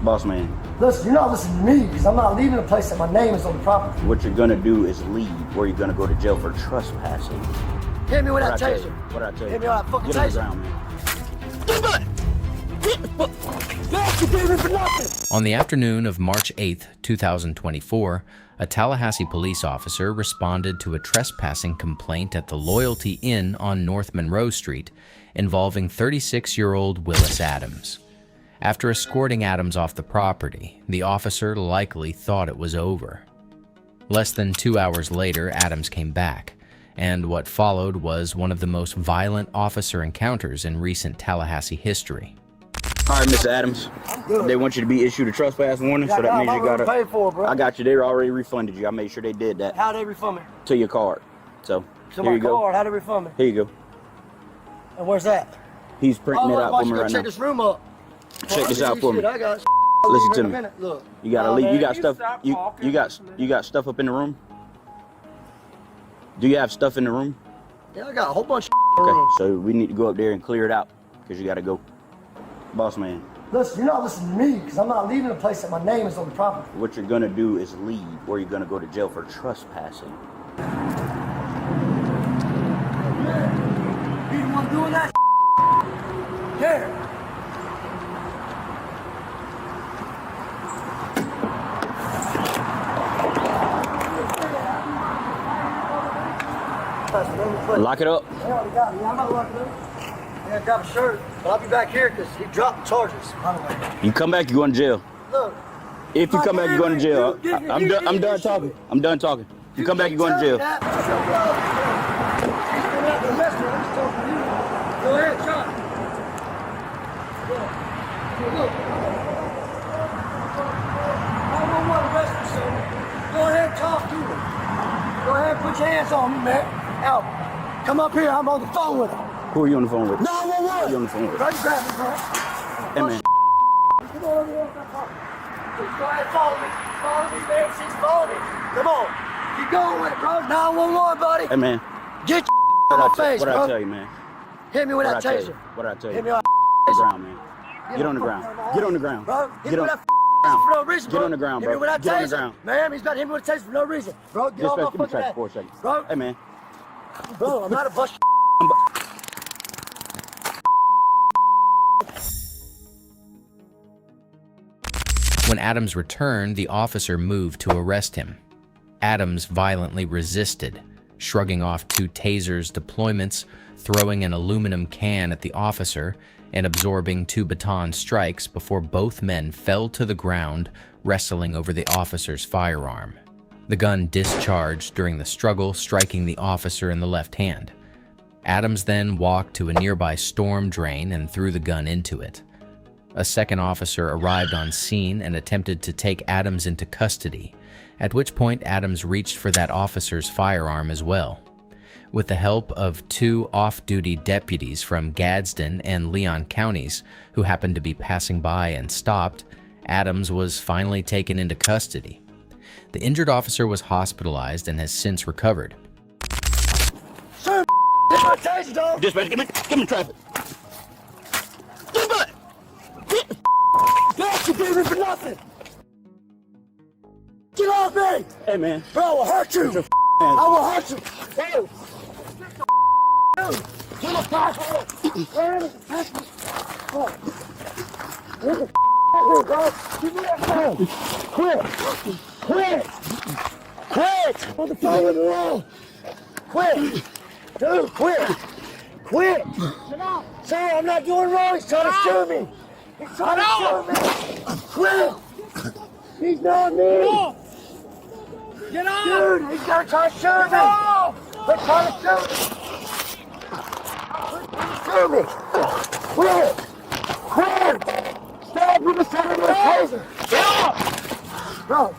Boss man, Listen, you're not listening to me because I'm not leaving a place that my name is on the property. what you're gonna do is leave, or you're gonna go to jail for trespassing. Hit me with that What'd I tell taser. you? What'd I tell you? Hit me with that fucking Get on the taser. ground, man. On the afternoon of March 8, 2024, a Tallahassee police officer responded to a trespassing complaint at the Loyalty Inn on North Monroe Street involving 36-year-old Willis Adams. After escorting Adams off the property, the officer likely thought it was over. Less than 2 hours later, Adams came back, and what followed was one of the most violent officer encounters in recent Tallahassee history. All right, Mr. Adams. They want you to be issued a trespass warning, so that means you gotta pay for it, bro. I got you. They already refunded you. I made sure they did that How they refund me? to your card. So To here my you go. card. How they refund me? Here you go. And where's that? He's printing it out why for me you right check now. this room up? Check this out for me. I got Listen to in a me. minute. Look. You gotta Oh, leave. You man, got stuff. You got stuff up in the room. Do you have stuff in the room? Yeah, I got a whole bunch of Okay, rooms. so we need to go up there and clear it out because you gotta go. Boss man, Listen, you're not listening to me because I'm not leaving a place that my name is on the property. what you're gonna do is leave, or you're gonna go to jail for trespassing. You the one doing that? Here. Lock it up. They already got me. I'm not locking up. I gotta grab a shirt, but I'll be back here because he dropped the charges. By the way. You come back, you're going to jail. Look. If you come back, you're going to jail. I'm done talking. talking. I'm done talking. You come back, you're going to jail. Go ahead, John. Look. 911 arrest me, sir. Go ahead, talk to me. Go ahead, put your hands on me, man. Out. Come up here. I'm on the phone with him. Who are you on the phone with? 911. Who are you on the phone with? Bro, you grab me, bro. Hey, man. Come on over here. Just go ahead, follow me. Follow me, man. She's following me. Come on. Keep going with it, bro. 911, buddy. Hey, man. Get your out of my face, What bro. I tell you, man? Hit me with that What I tell you? taser. What I tell you? Hit me with Get on the ground, man. Get on the ground. Get on the ground. Bro, hit Get me on with the that taser for no reason, Get bro. on the ground, Hit me bro. with that Get on the taser. ground. Man, he's about to hit me with a taser for no reason. Bro, get off my Give me fucking track head. for 4 seconds. Bro, Hey, man. bro, I'm not a bust. When Adams returned, the officer moved to arrest him. Adams violently resisted, shrugging off 2 tasers deployments, throwing an aluminum can at the officer, and absorbing 2 baton strikes before both men fell to the ground, wrestling over the officer's firearm. The gun discharged during the struggle, striking the officer in the left hand. Adams then walked to a nearby storm drain and threw the gun into it. A second officer arrived on scene and attempted to take Adams into custody, at which point Adams reached for that officer's firearm as well. With the help of 2 off-duty deputies from Gadsden and Leon counties who happened to be passing by and stopped, Adams was finally taken into custody. The injured officer was hospitalized and has since recovered. Sir, hit my taser, dog. Dispatch, give me traffic. Bitch, you beat me for nothing. Get off me. Hey, man. Bro, I will hurt you. I will hurt you. Bro. Get the fuck out. Where is it? Bro. Get the out, bro. Give me that phone. Quit. Quit. Quit. On the phone with the wall. Quit. Dude, quit. Quit. Sir, I'm not doing wrong. He's trying to shoot me. He's trying to shoot me. Quit. He's not me. Get off! Dude, he's gonna try to shoot me. They're trying to shoot me. Shoot me. Quit. Quit. Stop with the sound of the taser. Get off! Bro.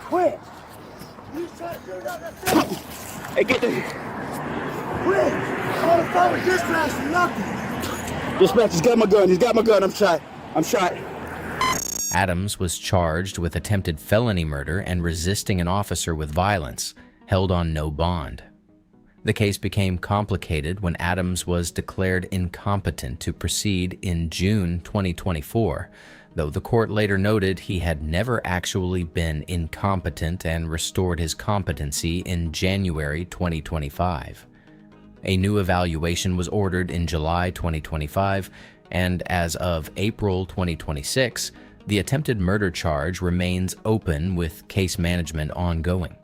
Quit. He's trying to do that. Hey, get the Quit. I'm on the phone with dispatch for nothing. dispatch. He's got my gun. He's got my gun. I'm shot. I'm shot. Adams was charged with attempted felony murder and resisting an officer with violence, held on no bond. The case became complicated when Adams was declared incompetent to proceed in June 2024 though the court later noted he had never actually been incompetent and restored his competency in January 2025. A new evaluation was ordered in July 2025, and as of April 2026, the attempted murder charge remains open with case management ongoing.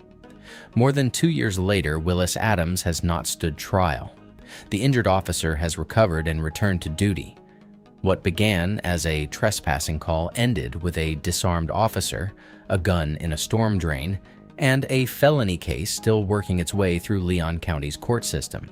More than 2 years later, Willis Adams has not stood trial. The injured officer has recovered and returned to duty. What began as a trespassing call ended with a disarmed officer, a gun in a storm drain, and a felony case still working its way through Leon County's court system.